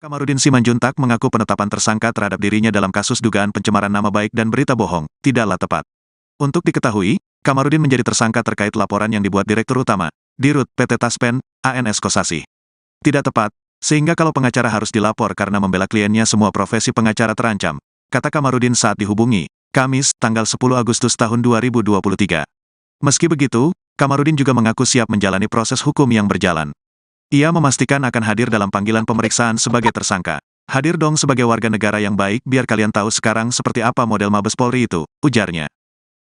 Kamarudin Simanjuntak mengaku penetapan tersangka terhadap dirinya dalam kasus dugaan pencemaran nama baik dan berita bohong tidaklah tepat. Untuk diketahui, Kamarudin menjadi tersangka terkait laporan yang dibuat Direktur Utama, Dirut PT Taspen, ANS Kosasi. Tidak tepat, sehingga kalau pengacara harus dilapor karena membela kliennya semua profesi pengacara terancam, kata Kamarudin saat dihubungi, Kamis, tanggal 10 Agustus tahun 2023. Meski begitu, Kamarudin juga mengaku siap menjalani proses hukum yang berjalan. Ia memastikan akan hadir dalam panggilan pemeriksaan sebagai tersangka. Hadir dong sebagai warga negara yang baik biar kalian tahu sekarang seperti apa model Mabes Polri itu, ujarnya.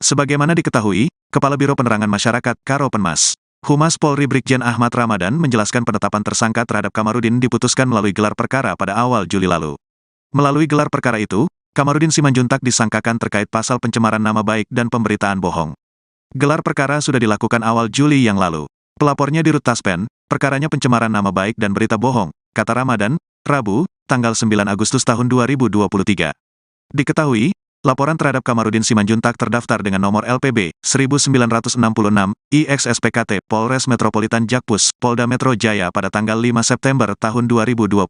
Sebagaimana diketahui, Kepala Biro Penerangan Masyarakat, Karopenmas, Humas Polri Brigjen Ahmad Ramadan menjelaskan penetapan tersangka terhadap Kamarudin diputuskan melalui gelar perkara pada awal Juli lalu. Melalui gelar perkara itu, Kamarudin Simanjuntak disangkakan terkait pasal pencemaran nama baik dan pemberitaan bohong. Gelar perkara sudah dilakukan awal Juli yang lalu. Pelapornya Dirut Taspen, perkaranya pencemaran nama baik dan berita bohong, kata Ramadan, Rabu, tanggal 9 Agustus tahun 2023. Diketahui, laporan terhadap Kamarudin Simanjuntak terdaftar dengan nomor LPB 1966 IXSPKT Polres Metropolitan Jakpus, Polda Metro Jaya pada tanggal 5 September tahun 2022.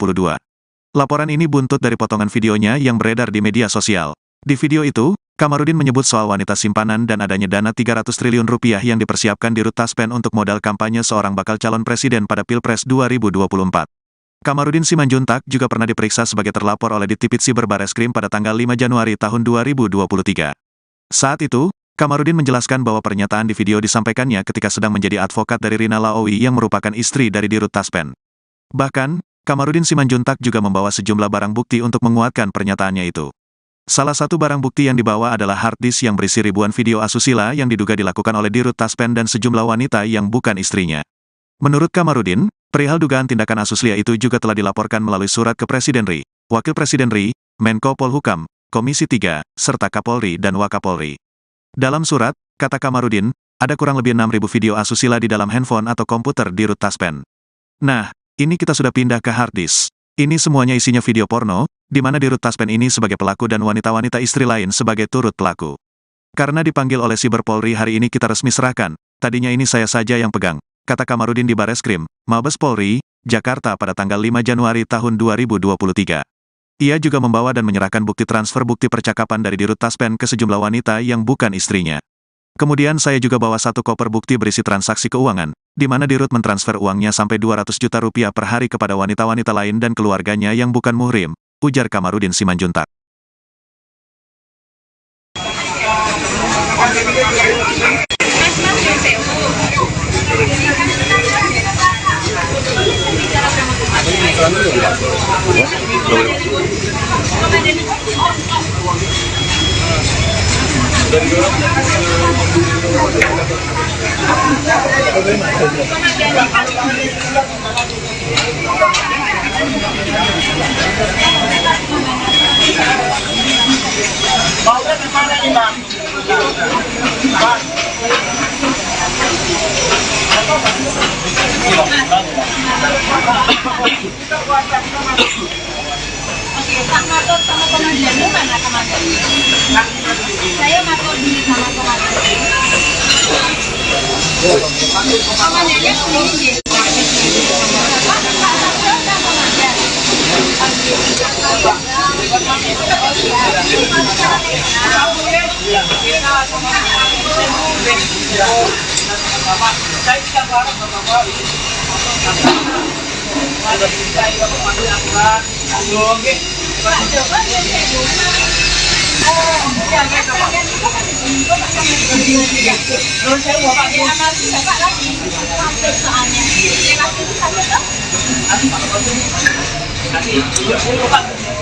Laporan ini buntut dari potongan videonya yang beredar di media sosial. Di video itu, Kamarudin menyebut soal wanita simpanan dan adanya dana 300 triliun rupiah yang dipersiapkan Dirut Taspen untuk modal kampanye seorang bakal calon presiden pada Pilpres 2024. Kamarudin Simanjuntak juga pernah diperiksa sebagai terlapor oleh Ditipit Siber Bareskrim pada tanggal 5 Januari tahun 2023. Saat itu, Kamarudin menjelaskan bahwa pernyataan di video disampaikannya ketika sedang menjadi advokat dari Rina Laowi yang merupakan istri dari Dirut Taspen. Bahkan, Kamarudin Simanjuntak juga membawa sejumlah barang bukti untuk menguatkan pernyataannya itu. Salah satu barang bukti yang dibawa adalah hard disk yang berisi ribuan video asusila yang diduga dilakukan oleh Dirut Taspen dan sejumlah wanita yang bukan istrinya. Menurut Kamarudin, perihal dugaan tindakan asusila itu juga telah dilaporkan melalui surat ke Presiden RI, Wakil Presiden RI, Menko Polhukam, Komisi 3, serta Kapolri dan Wakapolri. Dalam surat, kata Kamarudin, ada kurang lebih 6.000 video asusila di dalam handphone atau komputer Dirut Taspen. Nah, ini kita sudah pindah ke hard disk. Ini semuanya isinya video porno, di mana Dirut Taspen ini sebagai pelaku dan wanita-wanita istri lain sebagai turut pelaku. Karena dipanggil oleh Siber Polri hari ini kita resmi serahkan, tadinya ini saya saja yang pegang, kata Kamarudin di Bareskrim, Mabes Polri, Jakarta pada tanggal 5 Januari tahun 2023. Ia juga membawa dan menyerahkan bukti transfer bukti percakapan dari Dirut Taspen ke sejumlah wanita yang bukan istrinya. Kemudian saya juga bawa satu koper bukti berisi transaksi keuangan, di mana Dirut mentransfer uangnya sampai 200 juta rupiah per hari kepada wanita-wanita lain dan keluarganya yang bukan muhrim, ujar Kamarudin Simanjuntak. Pak Matot sama komandannya mana komandannya? Saya Matot di sama komandannya. Komandannya sendiri.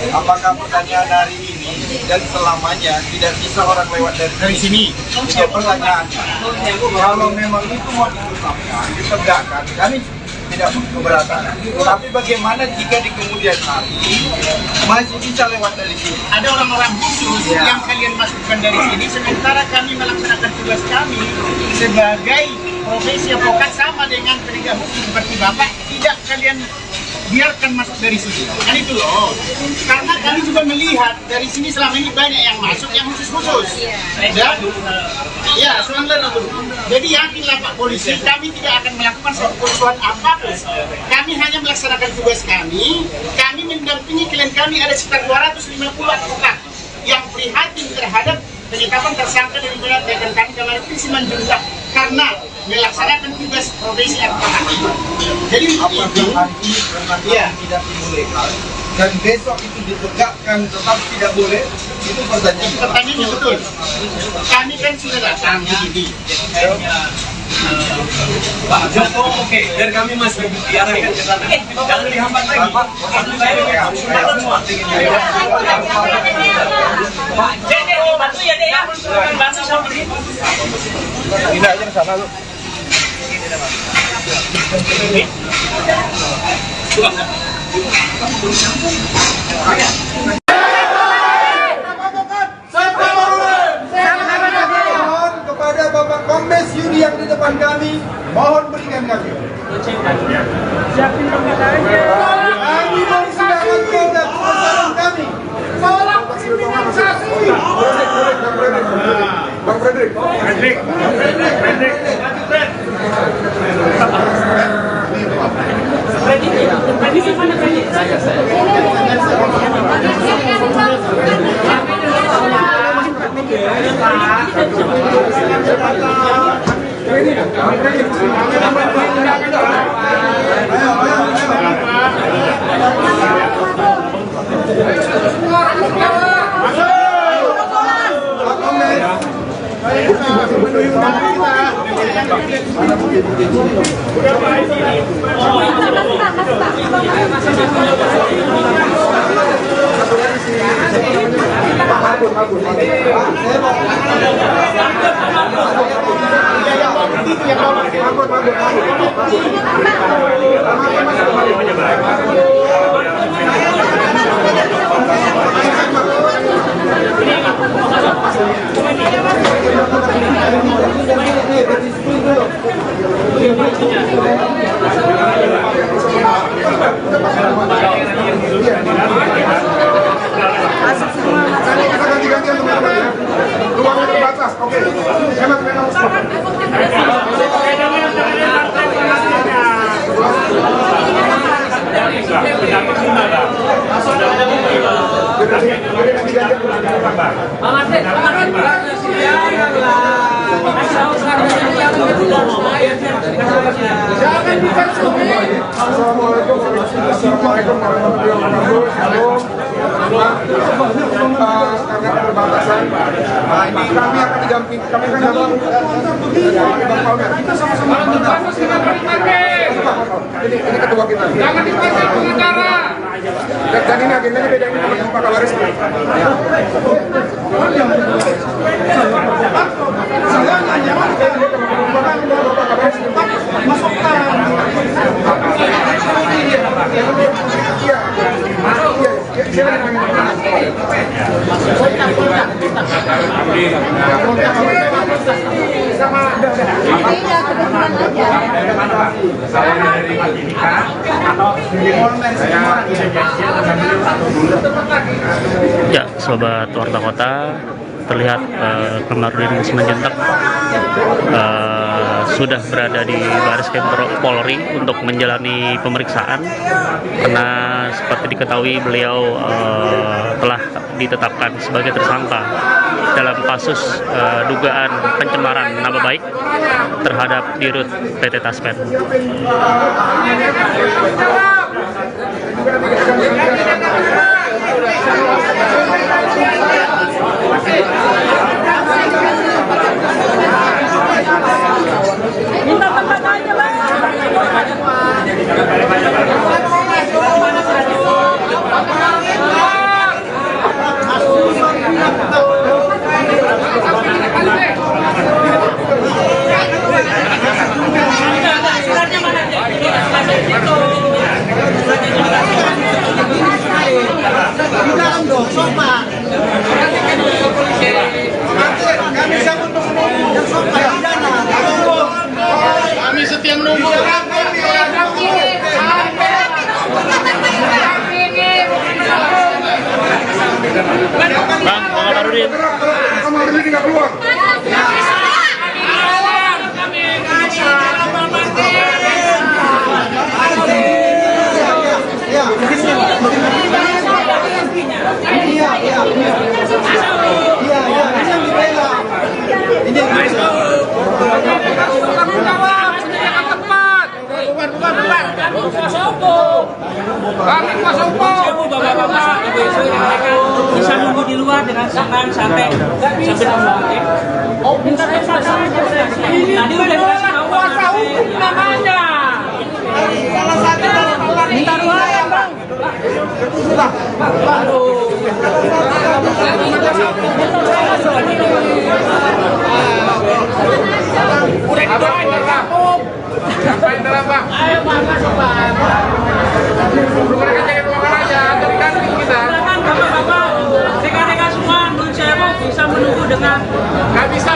Apakah pertanyaan hari ini dan selamanya tidak bisa orang lewat dari sini? Itu pertanyaan. Kalau memang itu mau ditegakkan, kami tidak keberatan. Tapi bagaimana jika di kemudian hari masih bisa lewat dari sini? Ada orang-orang khusus yang kalian masukkan dari sini, sementara kami melaksanakan tugas kami sebagai profesi advokat sama dengan penegak hukum seperti Bapak, tidak kalian biarkan masuk dari sini. Kan itu loh. Karena kami juga melihat dari sini selama ini banyak yang masuk yang khusus-khusus. Dan Ya, sebenarnya dulu. Jadi yakinlah Pak Polisi, kami tidak akan melakukan suatu kerusuhan apapun. Kami hanya melaksanakan tugas kami. Kami mendampingi klien kami ada sekitar 250 advokat yang prihatin terhadap penetapan tersangka dari rekan kami Kamarudin Simanjuntak karena melaksanakan tugas profesi advokat. Jadi untuk itu, ya tidak ilegal dan besok itu ditegakkan tetap tidak boleh, itu pertanyaannya betul. Kami kan sudah datang di sini. Pak Joko, oke, dan kami masih diarahkan ke sana. Jangan dihambat lagi. Pak, Dek, bantu ya Dek ya. Bantu sama ini. tidak aja ke sana lu. Mohon kepada Bapak Kombes Yudi yang di depan kami, mohon berikan kami. Kami mempersilakan Polda kebesaran kami. Tolak kriminalisasi. Bang Fredrik. Assalamualaikum warahmatullahi wabarakatuh. Karena keterbatasan, ini kami akan didamping. Kami akan dalam Bang Palmer. Kita sama-sama. Ini ketua kita. Jangan dipakai pengacara. Dan ini agendanya beda, ini teman Pak Kabaris. Ya, sobat Warta Kota, terlihat Kamarudin Simanjuntak sudah berada di Baris Krim Polri untuk menjalani pemeriksaan karena seperti diketahui beliau telah ditetapkan sebagai tersangka dalam kasus dugaan pencemaran nama baik terhadap Dirut PT Taspen. Minta tempat aja lah. kami setia menunggu. Bang, Kamarudin. Kamarudin tidak keluar. besok mereka bisa nunggu di luar dengan senang santai sambil nunggu. Tadi udah dikasih tahu namanya. Salah satu minta ruangan bang. Udah dibawain ke kampung. Ngapain dalam bang? Ayo bang, masuk bang. Mereka cari ruangan aja, dari kantin kita. Silakan bapak-bapak, rekan-rekan semua, menurut saya bisa menunggu dengan. Nggak bisa.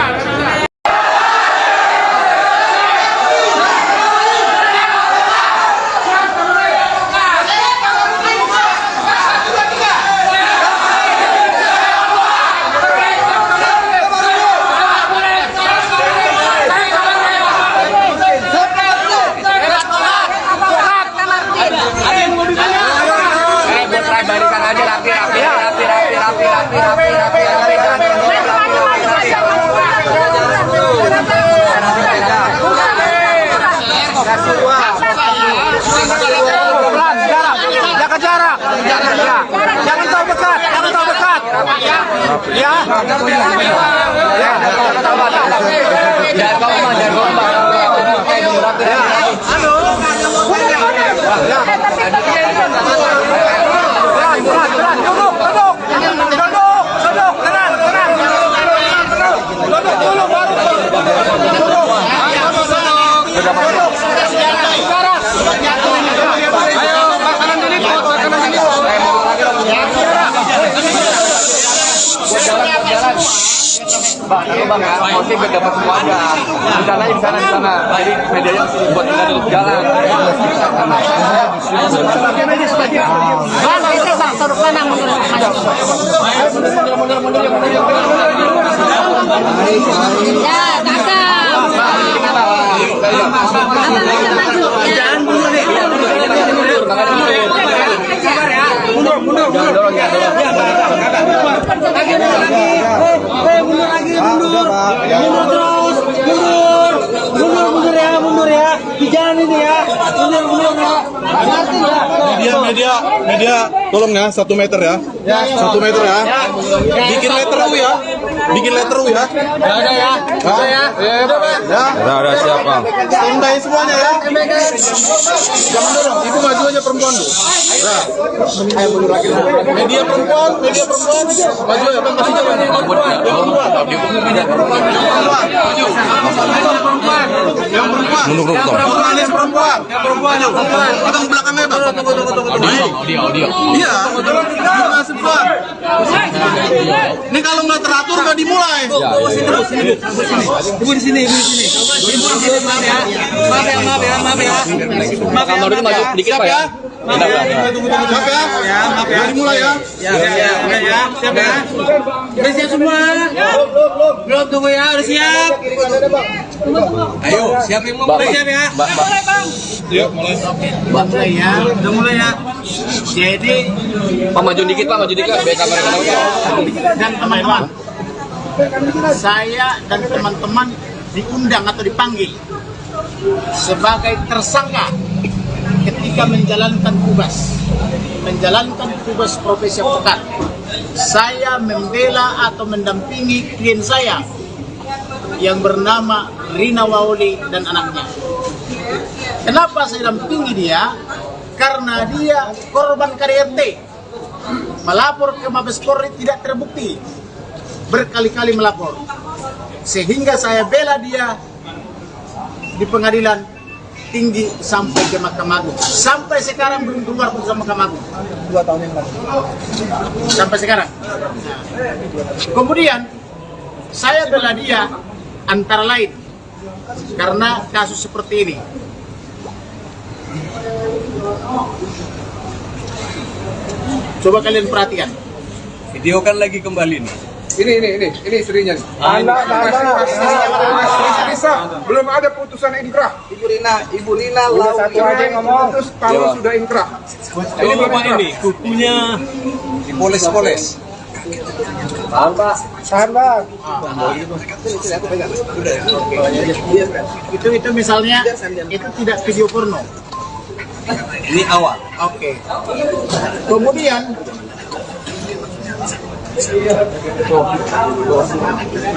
Jaga jarak. Jangan terlalu dekat. Ya. Bang, itu bang ya, masih biar dapat semua aja. Di sana. Jadi medianya buat kita duduk jalan. Bang, itu bang, turun kanan mundur. Ya, kakak. Jangan mundur nih. Mundur. Jangan dorong ya. Mundur ya. Di jalan ini ya. Mundur ya. Media, tolong ya, 1 meter ya. 1 meter ya. Bikin letter U ya. Ada ya. Ada siapa? Standby semuanya ya. Jangan dorong, ibu maju aja perempuan tuh. Nah. Ayo mundur lagi. Media perempuan. Maju aja, Bang, kasih jalan. Yang perempuan. Yang perempuan. Abang belakangnya, Bang. Audio. Iya. Gimana sih, Bang? Ini kalau nggak teratur nggak dimulai. Ibu di sini. Maaf ya. Kamar itu maju dikit Pak ya. Tunggu. Maaf ya. Dimulai ya. Siap ya. Udah siap semua. Belum tunggu ya, udah siap. Ayo, siap yang mau. Udah siap ya. Mulai bang. Yuk, mulai. Udah mulai ya. Jadi Pak maju dikit biar kamera Dan teman-teman, saya dan teman-teman diundang atau dipanggil sebagai tersangka ketika menjalankan tugas profesi advokat. Saya membela atau mendampingi klien saya yang bernama Rina Waoli dan anaknya. Kenapa saya dampingi dia? Karena dia korban KDRT, melapor ke Mabes Polri tidak terbukti, berkali-kali melapor, sehingga saya bela dia di pengadilan tinggi sampai ke Mahkamah Agung. Sampai sekarang belum keluar putusan Mahkamah Agung. 2 tahun yang lalu. Sampai sekarang. Kemudian saya bela dia antara lain karena kasus seperti ini. Coba kalian perhatikan. Videokan lagi kembali nih. Ini istrinya nih. Belum ada putusan inkrah. Ibu Lina Satu aja ngomong. Putus kalau sudah inkrah. Ini Bapak ini kukunya dipoles-poles. Tahan, Bang. Itu misalnya itu tidak video porno. Ini awal. Oke. Kemudian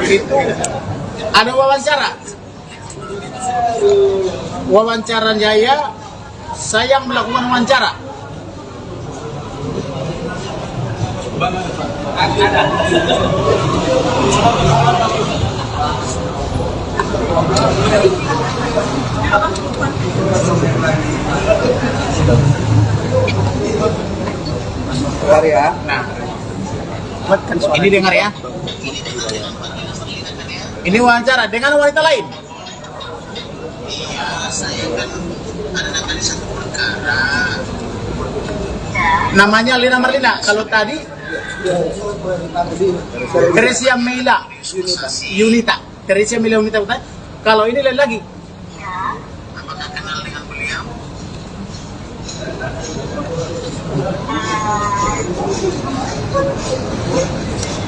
Itu ada wawancara saya yang melakukan wawancara. Nah, ini dengar ya. Ini wawancara dengan wanita lain. Namanya Lina Marlina. Kalau tadi Teresia Mila Yunita. Teresia Mila Yunita bukan? Kalau ini lain lagi. Apakah kenal dengan beliau?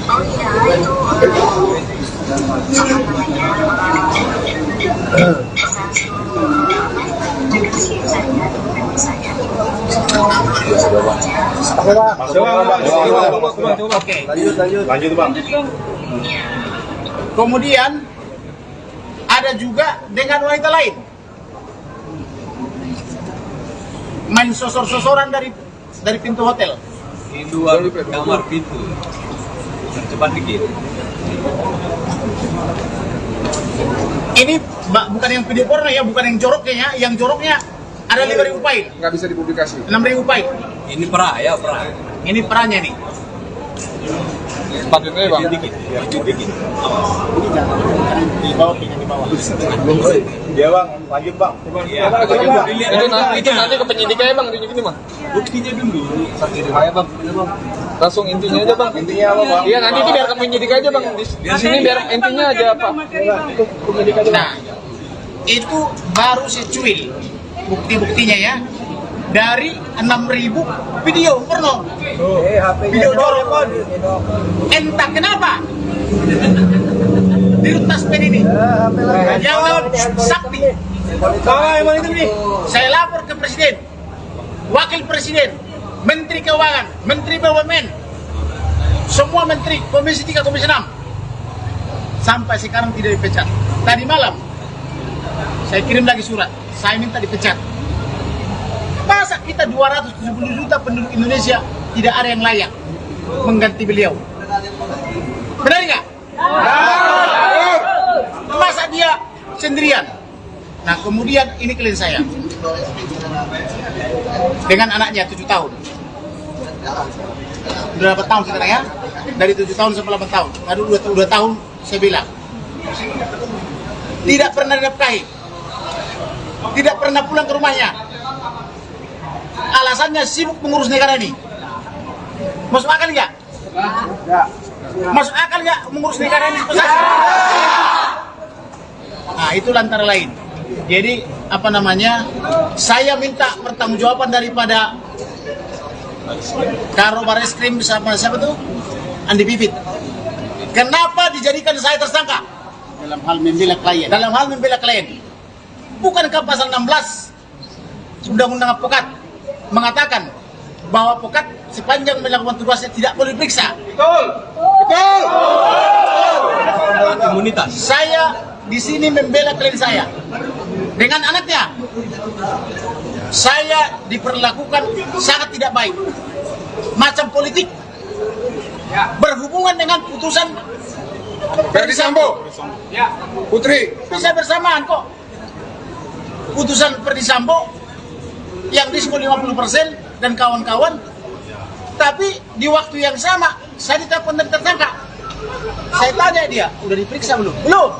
Oh iya, Lanjut Bang. Kemudian ada juga dengan wanita lain, main sosor-sosoran dari pintu hotel. Itu kamar pintu. Cepat dikit. Ini bukan yang video porno ya, bukan yang joroknya ya. Yang joroknya ada 5.000 poin. Nggak bisa dipublikasi. 6.000 poin. Ini pra ya, pra. Ini perannya nih. Sepatutnya Bang. Dikit. Di bawah. Iya Bang, lanjut Bang. Itu nanti ke penyidiknya Bang, di sini Bang. Buktinya dulu. Ayo Bang. Langsung intinya aja Bang. Intinya apa Bang? Iya nanti itu biar ke penyidik aja Bang. Di sini biar intinya aja apa. Penyidik aja. Nah, itu baru secuil bukti-buktinya ya. Dari 6.000 video porno. Video jorok. Entah kenapa di Taspen ini yang lewat Sakti. Saya lapor ke Presiden, Wakil Presiden, Menteri Keuangan, Menteri BUMN, semua Menteri, Komisi 3, Komisi 6. Sampai sekarang tidak dipecat. Tadi malam saya kirim lagi surat, saya minta dipecat. Masa kita 270 juta penduduk Indonesia tidak ada yang layak mengganti beliau? Benar nggak? Masa dia sendirian? Nah kemudian ini klien saya dengan anaknya 7 tahun. Berapa tahun sekarang ya? Dari 7 tahun sampai 8 tahun. Aduh 2 tahun saya bilang. Tidak pernah dinafkahi. Tidak pernah pulang ke rumahnya. Alasannya sibuk mengurus negara ini. Masuk akal nggak? Masuk akal nggak mengurus negara ini? Nah itu antara lain. Jadi apa namanya? Saya minta pertanggungjawaban daripada Karo Bareskrim sama siapa tuh? Andi Bibit. Kenapa dijadikan saya tersangka? Dalam hal membela klien. Bukankah pasal 16 Undang-Undang Advokat mengatakan bahwa advokat sepanjang melakukan tugasnya tidak boleh diperiksa? Betul. Komunitas. Saya di sini membela klien saya dengan anaknya. Saya diperlakukan sangat tidak baik, macam politik, berhubungan dengan putusan Ferdi Sambo. Putri. bisa bersamaan kok. Putusan Ferdi Sambo yang diskon 50% dan kawan-kawan, tapi di waktu yang sama saya ditelepon dan tersangka. Saya tanya dia, udah diperiksa belum? Belum.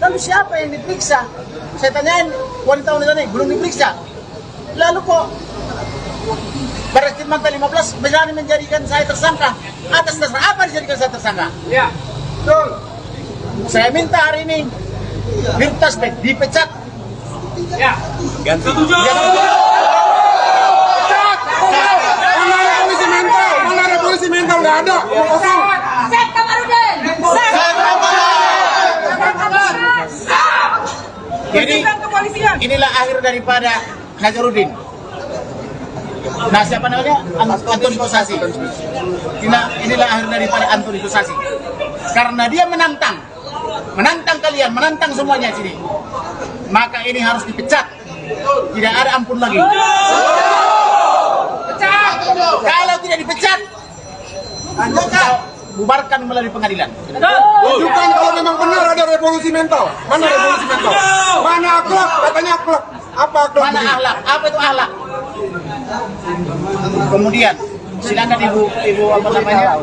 Lalu siapa yang diperiksa? Saya tanyain wanita-wanita ini, belum diperiksa. Lalu kok Bareskrim Mantan 15 berani menjadikan saya tersangka? Atas dasar apa dijadikan saya tersangka? Ya. Betul. Saya minta hari ini Dirut Taspen dipecat. Ya. Ganti. Mana ada polisi mental nggak ada. Kosong. Set Kamarudin. Jadi inilah akhir daripada Nazarudin. Nah, siapa namanya? Antoni Kosasi. Inilah akhir daripada Antoni Kosasi. Karena dia menantang kalian, menantang semuanya sini. Maka ini harus dipecat. Tidak ada ampun lagi. Pecat. Kalau tidak dipecat, kita bubarkan melalui pengadilan. Tunjukkan kalau memang benar ada revolusi mental. Mana revolusi mental? Mana akhlak? Katanya akhlak. Apa akhlak? Mana akhlak? Apa itu akhlak? Kemudian silakan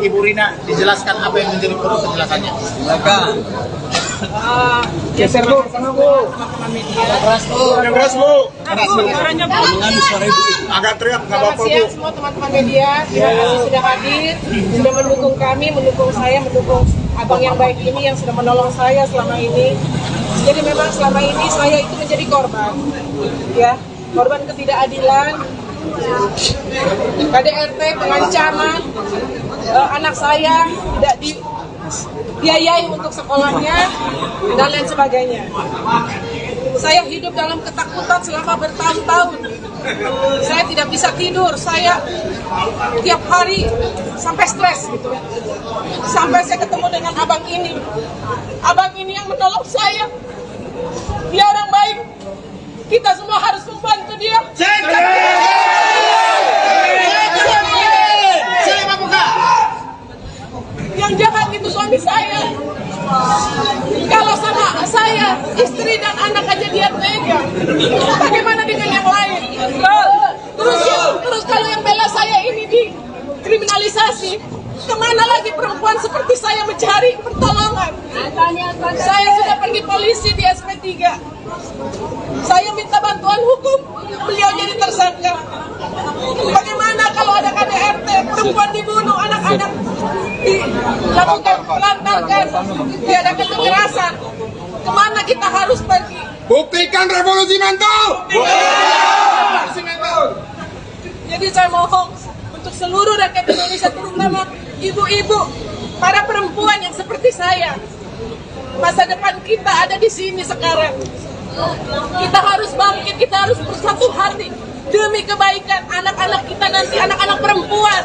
Ibu Rina dijelaskan apa yang menjadi penjelasannya. Geser Bu, sana Bu. Keras Bu. Agak teriak, nggak apa-apa Bu. Siang semua teman-teman media, terima kasih sudah hadir, sudah mendukung kami, mendukung saya, mendukung abang yang baik ini yang sudah menolong saya selama ini. Jadi memang selama ini saya itu menjadi korban, ya, korban ketidakadilan, KDRT, pengancaman, anak saya tidak dibiayai untuk sekolahnya dan lain sebagainya. Saya hidup dalam ketakutan selama bertahun-tahun. Saya tidak bisa tidur. Saya tiap hari sampai stres gitu. Sampai saya ketemu dengan abang ini. Abang ini yang menolong saya. Dia orang baik. Kita semua harus membantu dia. Yang jahat itu suami saya. Kalau sama saya, istri dan anak aja dia tega. Bagaimana dengan yang lain? Terus kalau yang bela saya ini dikriminalisasi, kemana lagi perempuan seperti saya mencari pertolongan? Saya sudah pergi polisi di SP3. Saya minta bantuan hukum, beliau jadi tersangka. Bagaimana kalau ada KDRT, perempuan dibunuh, anak-anak dilakukan pelantarkan, diadakan kekerasan? Kemana kita harus pergi? Buktikan revolusi mental. Jadi saya mohon untuk seluruh rakyat Indonesia, terutama ibu-ibu, para perempuan yang seperti saya, masa depan kita ada di sini sekarang. Kita harus bangkit, kita harus bersatu hati demi kebaikan anak-anak kita nanti, anak-anak perempuan,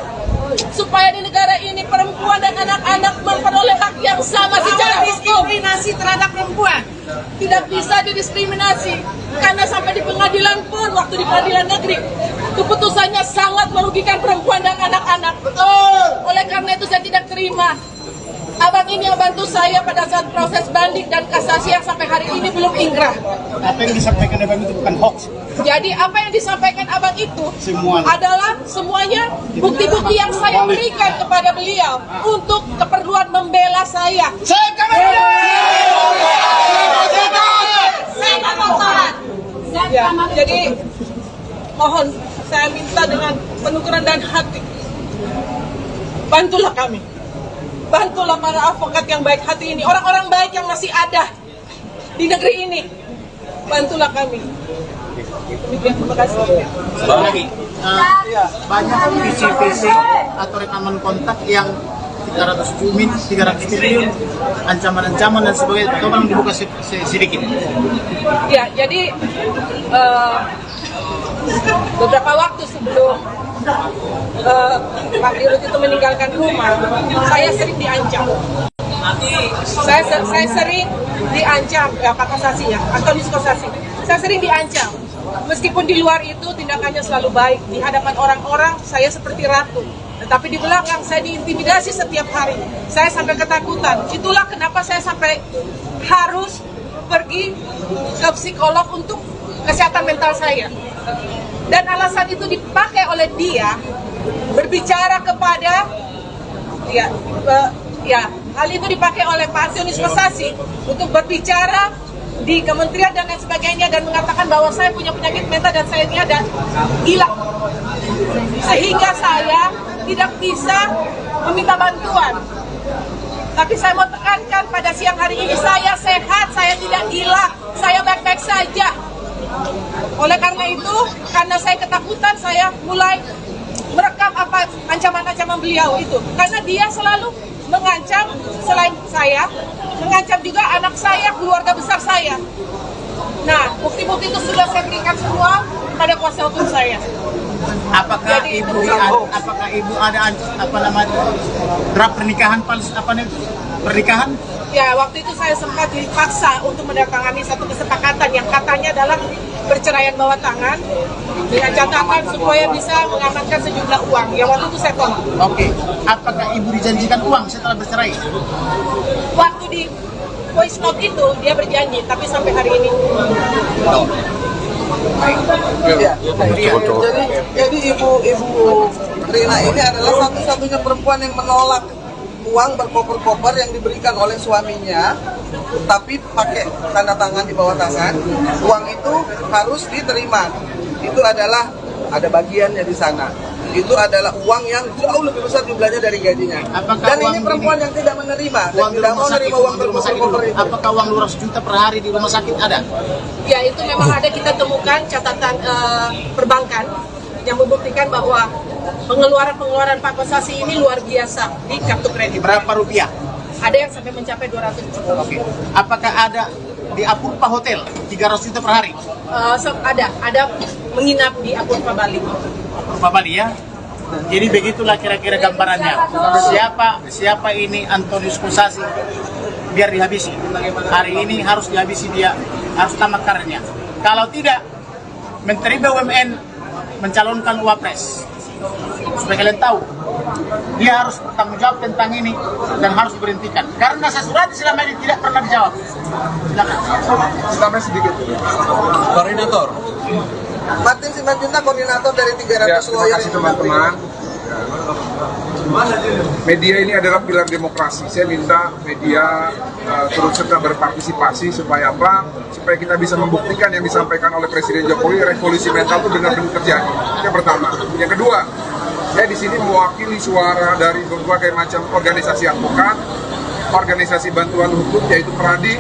supaya di negara ini perempuan dan anak-anak memperoleh hak yang sama secara diskriminasi terhadap perempuan. Tidak bisa didiskriminasi karena sampai di pengadilan pun, waktu di pengadilan negeri, keputusannya sangat merugikan perempuan dan anak-anak. Oleh karena itu saya tidak terima. Abang ini yang bantu saya pada saat proses banding dan kasasi yang sampai hari ini belum ingkrah. Apa yang disampaikan abang itu bukan hoax. Jadi apa yang disampaikan abang itu Semua. adalah semuanya bukti-bukti yang saya berikan kepada beliau untuk keperluan membela saya. Ya, jadi mohon saya minta dengan penuh kerendahan hati, bantulah kami. Bantulah para advokat yang baik hati ini, orang-orang baik yang masih ada di negeri ini. Bantulah kami. Demikian, terima kasih. Satu lagi, banyak visi-visi atau rekaman kontak yang 300 triliun, ancaman-ancaman dan sebagainya. Tolong dibuka sedikit. Ya, jadi beberapa waktu sebelum Pak Dirut itu meninggalkan rumah, saya sering diancam. Saya sering diancam, Pak Kosasi ya, Antoni Kosasi. Saya sering diancam. Meskipun di luar itu tindakannya selalu baik, di hadapan orang-orang saya seperti ratu. Tetapi di belakang saya diintimidasi setiap hari. Saya sampai ketakutan. Itulah kenapa saya sampai harus pergi ke psikolog untuk kesehatan mental saya. Dan alasan itu dipakai oleh dia berbicara kepada hal itu dipakai oleh Pak Antoni Kosasi untuk berbicara di kementerian dan lain sebagainya dan mengatakan bahwa saya punya penyakit mental dan saya ini ada gila, sehingga saya tidak bisa meminta bantuan. Tapi saya mau tekankan pada siang hari ini, saya sehat, saya tidak gila, saya baik-baik saja. Oleh karena itu, karena saya ketakutan, saya mulai merekam apa ancaman-ancaman beliau itu. Karena dia selalu mengancam, selain saya, mengancam juga anak saya, keluarga besar saya. Nah, bukti-bukti itu sudah saya berikan semua pada kuasa hukum saya. Apakah ibu ada apa namanya draft pernikahan pernikahan? Ya, waktu itu saya sempat dipaksa untuk mendatangani satu kesepakatan yang katanya adalah perceraian bawah tangan dengan catatan supaya bisa mengamankan sejumlah uang. Yang waktu itu saya tolak. Oke. Apakah ibu dijanjikan uang setelah bercerai? Waktu di voice note itu dia berjanji, tapi sampai hari ini. Jadi ibu Rina ini adalah satu-satunya perempuan yang menolak uang berkoper-koper yang diberikan oleh suaminya, tapi pakai tanda tangan di bawah tangan. Uang itu harus diterima. Itu adalah ada bagiannya di sana. Itu adalah uang yang jauh lebih besar jumlahnya dari gajinya. Dan ini perempuan yang tidak menerima dan tidak mau menerima uang berkoper-koper itu. Apakah uang 200 juta per hari di rumah sakit ada? Ya, itu memang ada, kita temukan catatan perbankan yang membuktikan bahwa pengeluaran Pak Kosasi ini luar biasa di kartu kredit. Berapa rupiah? Ada yang sampai mencapai 200 juta. Oke. Apakah ada di Apurva Hotel 300 juta per hari? Ada menginap di Apurva Bali. Apurva Bali ya. Jadi begitulah kira-kira gambarannya. Siapa ini Antonius Kosasi? Biar dihabisi. Hari ini harus dihabisi dia, harus tamat karirnya. Kalau tidak, Menteri BUMN mencalonkan Wapres. Supaya kalian tahu, dia harus bertanggung jawab tentang ini dan harus diberhentikan. Karena Sasurati selama ini tidak pernah dijawab. Silakan. Tambah sedikit. Koordinator. Martin Simanjuntak, koordinator dari 300 lawyer. Terima kasih teman-teman. Media ini adalah pilar demokrasi. Saya minta media turut serta berpartisipasi supaya apa? Supaya kita bisa membuktikan yang disampaikan oleh Presiden Jokowi, revolusi mental itu benar-benar terjadi. Yang pertama. Yang kedua, saya di sini mewakili suara dari berbagai macam organisasi advokat, organisasi bantuan hukum yaitu PRADI,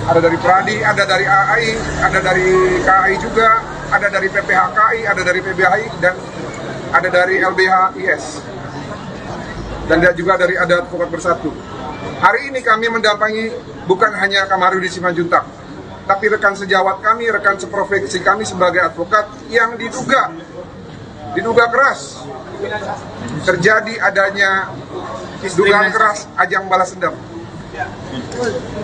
ada dari PRADI, ada dari AI, ada dari KAI juga, ada dari PPHKI, ada dari PBHI, dan ada dari LBHIS. Dan juga dari ada Advokat Bersatu. Hari ini kami mendampingi bukan hanya Kamarudin Simanjuntak, tapi rekan sejawat kami, rekan seprofesi kami sebagai advokat yang diduga keras terjadi adanya dugaan keras ajang balas dendam.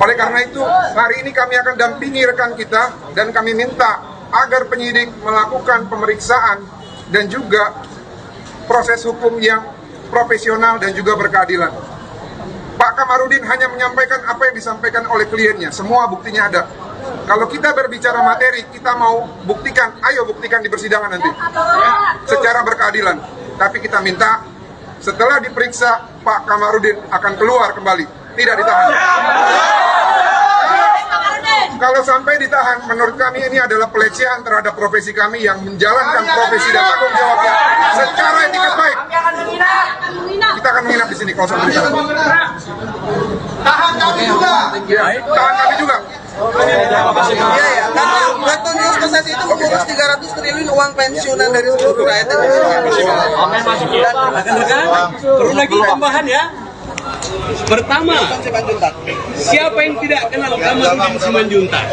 Oleh karena itu, hari ini kami akan dampingi rekan kita dan kami minta agar penyidik melakukan pemeriksaan dan juga proses hukum yang profesional dan juga berkeadilan. Pak Kamarudin hanya menyampaikan apa yang disampaikan oleh kliennya, semua buktinya ada. Kalau kita berbicara materi, kita mau buktikan, ayo buktikan di persidangan nanti, secara berkeadilan. Tapi kita minta, setelah diperiksa, Pak Kamarudin akan keluar kembali, tidak ditahan. Kalau sampai ditahan, menurut kami ini adalah pelecehan terhadap profesi kami yang menjalankan profesi dan tanggung jawabnya secara etiket baik. Kita akan menginap di sini kalau sampai ditahan. Tahan kami juga. Tahan kami juga. Iya ya, karena Antonius Kosasi itu mengurus 300 triliun uang pensiunan dari seluruh rakyat Indonesia. Perlu lagi tambahan ya. Pertama, siapa yang tidak kenal Kamarudin Simanjuntak?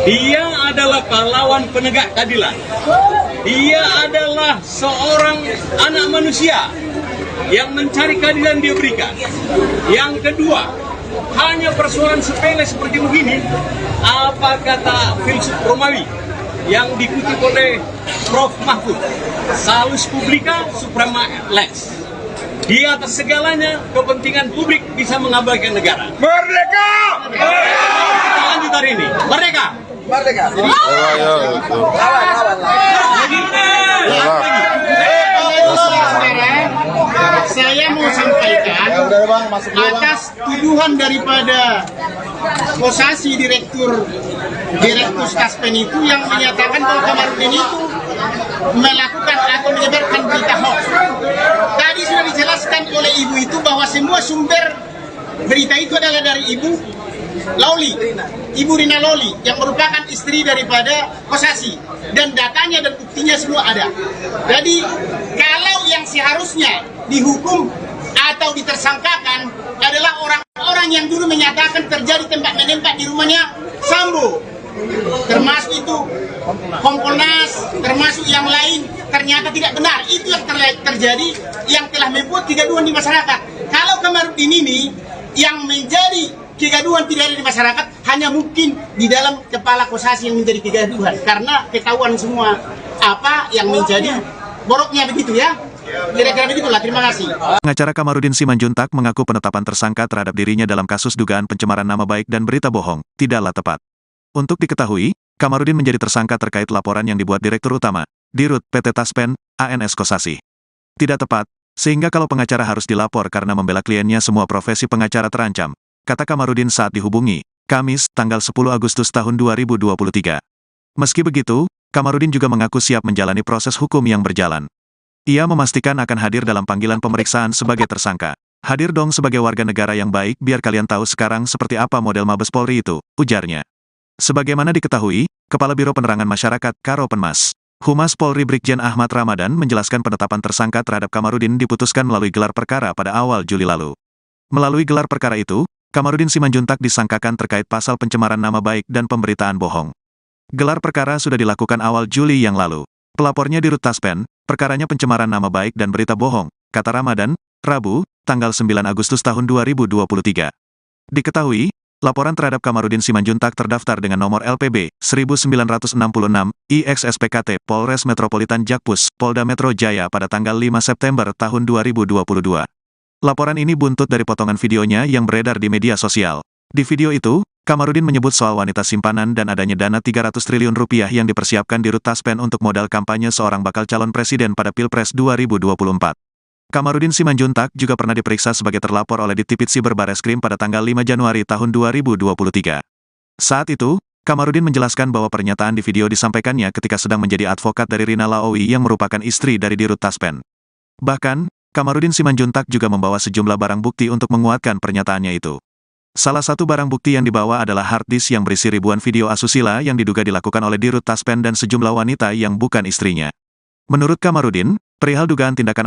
Dia adalah pahlawan penegak keadilan. Dia adalah seorang anak manusia yang mencari keadilan dia berikan. Yang kedua, hanya persoalan sepele seperti begini, apa kata filsuf Romawi yang dikutip oleh Prof. Mahfud, salus publica suprema lex. Di atas segalanya, kepentingan publik bisa mengabaikan negara. Merdeka! Kita lanjut hari ini. Merdeka! Merdeka! Saya mau sampaikan atas tuduhan daripada Kosasi Direktur Kaspen itu yang menyatakan bahwa Kamarudin itu melakukan atau menyebarkan berita hoax. Tadi sudah dijelaskan oleh ibu itu bahwa semua sumber berita itu adalah dari ibu Rina Loli yang merupakan istri daripada Kosasi, dan datanya dan buktinya semua ada. Jadi kalau yang seharusnya dihukum atau ditersangkakan adalah orang-orang yang dulu menyatakan terjadi tembak menembak di rumahnya Sambo, termasuk itu Kompolnas, termasuk yang lain, ternyata tidak benar. Itu yang terjadi, yang telah membuat kegaduhan di masyarakat. Kalau Kamarudin ini yang menjadi kegaduhan tidak ada di masyarakat, hanya mungkin di dalam kepala Kosasi yang menjadi kegaduhan, karena ketahuan semua apa yang menjadi boroknya, begitu ya. Kira-kira begitulah, terima kasih. Pengacara Kamarudin Simanjuntak mengaku penetapan tersangka terhadap dirinya dalam kasus dugaan pencemaran nama baik dan berita bohong tidaklah tepat. Untuk diketahui, Kamarudin menjadi tersangka terkait laporan yang dibuat Direktur Utama, Dirut PT Taspen, ANS Kosasi. Tidak tepat, sehingga kalau pengacara harus dilapor karena membela kliennya semua profesi pengacara terancam, kata Kamarudin saat dihubungi, Kamis, tanggal 10 Agustus tahun 2023. Meski begitu, Kamarudin juga mengaku siap menjalani proses hukum yang berjalan. Ia memastikan akan hadir dalam panggilan pemeriksaan sebagai tersangka. Hadir dong sebagai warga negara yang baik biar kalian tahu sekarang seperti apa model Mabes Polri itu, ujarnya. Sebagaimana diketahui, Kepala Biro Penerangan Masyarakat Karopenmas, Humas Polri Brigjen Ahmad Ramadan menjelaskan penetapan tersangka terhadap Kamarudin diputuskan melalui gelar perkara pada awal Juli lalu. Melalui gelar perkara itu, Kamarudin Simanjuntak disangkakan terkait pasal pencemaran nama baik dan pemberitaan bohong. Gelar perkara sudah dilakukan awal Juli yang lalu. Pelapornya Dirut Taspen, perkaranya pencemaran nama baik dan berita bohong, kata Ramadan, Rabu, tanggal 9 Agustus tahun 2023. Diketahui, laporan terhadap Kamarudin Simanjuntak terdaftar dengan nomor LPB 1966 IXSPKT Polres Metropolitan Jakpus, Polda Metro Jaya pada tanggal 5 September tahun 2022. Laporan ini buntut dari potongan videonya yang beredar di media sosial. Di video itu, Kamarudin menyebut soal wanita simpanan dan adanya dana 300 triliun rupiah yang dipersiapkan di Dirut Taspen untuk modal kampanye seorang bakal calon presiden pada Pilpres 2024. Kamarudin Simanjuntak juga pernah diperiksa sebagai terlapor oleh Ditipit Siber Bareskrim pada tanggal 5 Januari tahun 2023. Saat itu, Kamarudin menjelaskan bahwa pernyataan di video disampaikannya ketika sedang menjadi advokat dari Rina Laowi yang merupakan istri dari Dirut Taspen. Bahkan, Kamarudin Simanjuntak juga membawa sejumlah barang bukti untuk menguatkan pernyataannya itu. Salah satu barang bukti yang dibawa adalah hard disk yang berisi ribuan video asusila yang diduga dilakukan oleh Dirut Taspen dan sejumlah wanita yang bukan istrinya. Menurut Kamarudin, perihal dugaan tindakan